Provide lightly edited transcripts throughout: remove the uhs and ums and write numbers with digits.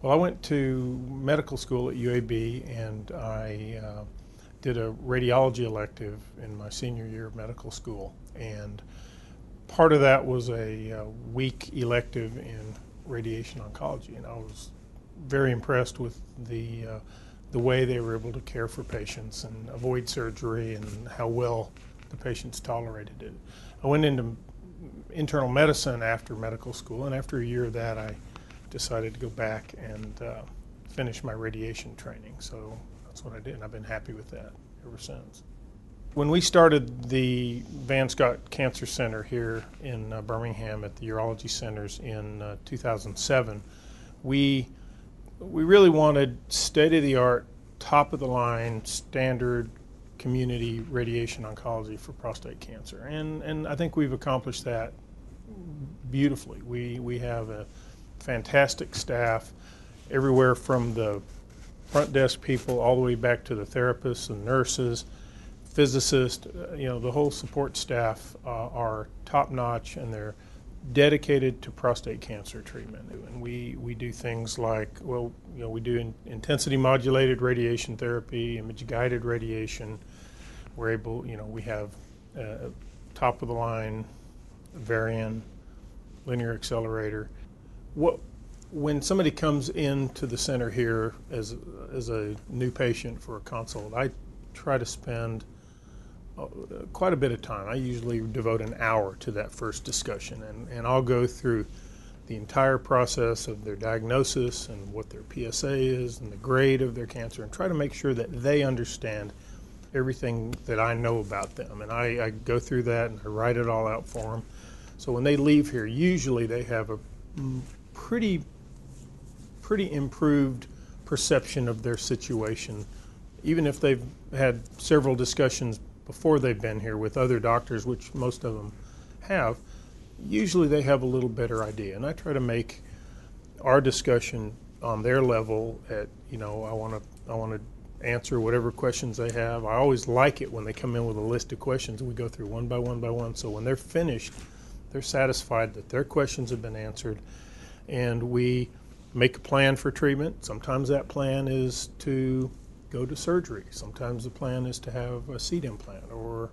Well, I went to medical school at UAB, and I did a radiology elective in my senior year of medical school. And part of that was a week elective in radiation oncology, and I was very impressed with the way they were able to care for patients and avoid surgery and how well the patients tolerated it. I went into internal medicine after medical school, and after a year of that I decided to go back and finish my radiation training. So that's what I did, and I've been happy with that ever since. When we started the Van Scott Cancer Center here in Birmingham at the Urology Centers in 2007, we really wanted state-of-the-art, top-of-the-line, standard community radiation oncology for prostate cancer, and I think we've accomplished that beautifully. We have a fantastic staff, everywhere from the front desk people all the way back to the therapists and nurses, physicists. The whole support staff are top-notch, and they're dedicated to prostate cancer treatment. And we do things like, we do intensity modulated radiation therapy, image-guided radiation. We're able, we have top of the line Varian linear accelerator. When somebody comes into the center here as a new patient for a consult, I try to spend quite a bit of time. I usually devote an hour to that first discussion, and I'll go through the entire process of their diagnosis and what their PSA is and the grade of their cancer, and try to make sure that they understand everything that I know about them. And I go through that and I write it all out for them. So when they leave here, usually they have a pretty improved perception of their situation, even if they've had several discussions before they've been here with other doctors, which most of them have. Usually they have a little better idea, and I try to make our discussion on their level. I want to answer whatever questions they have. I always like it when they come in with a list of questions and we go through one by one by one, so when they're finished, they're satisfied that their questions have been answered, and we make a plan for treatment. Sometimes that plan is to go to surgery. Sometimes the plan is to have a seed implant or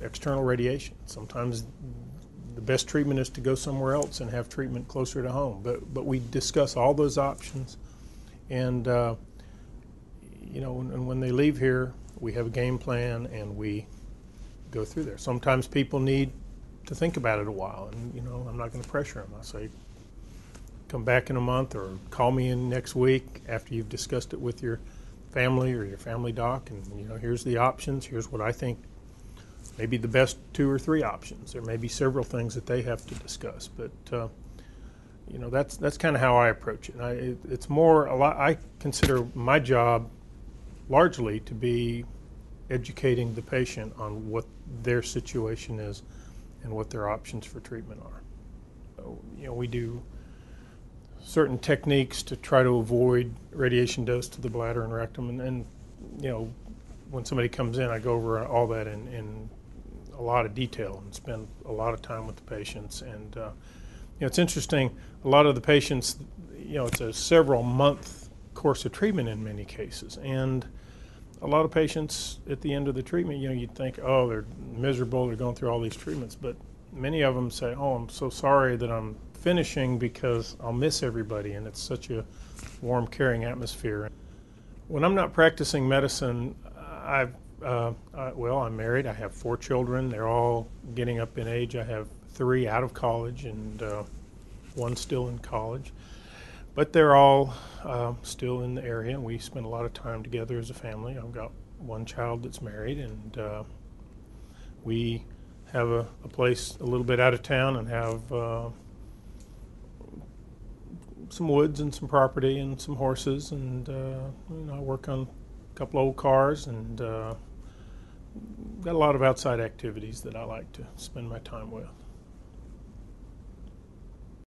external radiation. Sometimes the best treatment is to go somewhere else and have treatment closer to home. But we discuss all those options, and and when they leave here, we have a game plan and we go through there. Sometimes people need to think about it a while, and I'm not going to pressure them. I say, come back in a month or call me in next week after you've discussed it with your family or your family doc, and here's the options. Here's what I think may be the best 2 or 3 options. There may be several things that they have to discuss, but that's kind of how I approach it. I consider my job largely to be educating the patient on what their situation is and what their options for treatment are. So, we do certain techniques to try to avoid radiation dose to the bladder and rectum, and when somebody comes in, I go over all that in a lot of detail and spend a lot of time with the patients. And it's interesting, a lot of the patients, it's a several month course of treatment in many cases, and a lot of patients at the end of the treatment, you'd think, oh, they're miserable, they're going through all these treatments, but many of them say, oh, I'm so sorry that I'm finishing because I'll miss everybody, and it's such a warm, caring atmosphere. When I'm not practicing medicine, I'm married. I have 4 children. They're all getting up in age. I have 3 out of college and 1 still in college. But they're all still in the area, and we spend a lot of time together as a family. I've got 1 child that's married, and we have a place a little bit out of town and have some woods and some property and some horses, and I work on a couple old cars, and got a lot of outside activities that I like to spend my time with.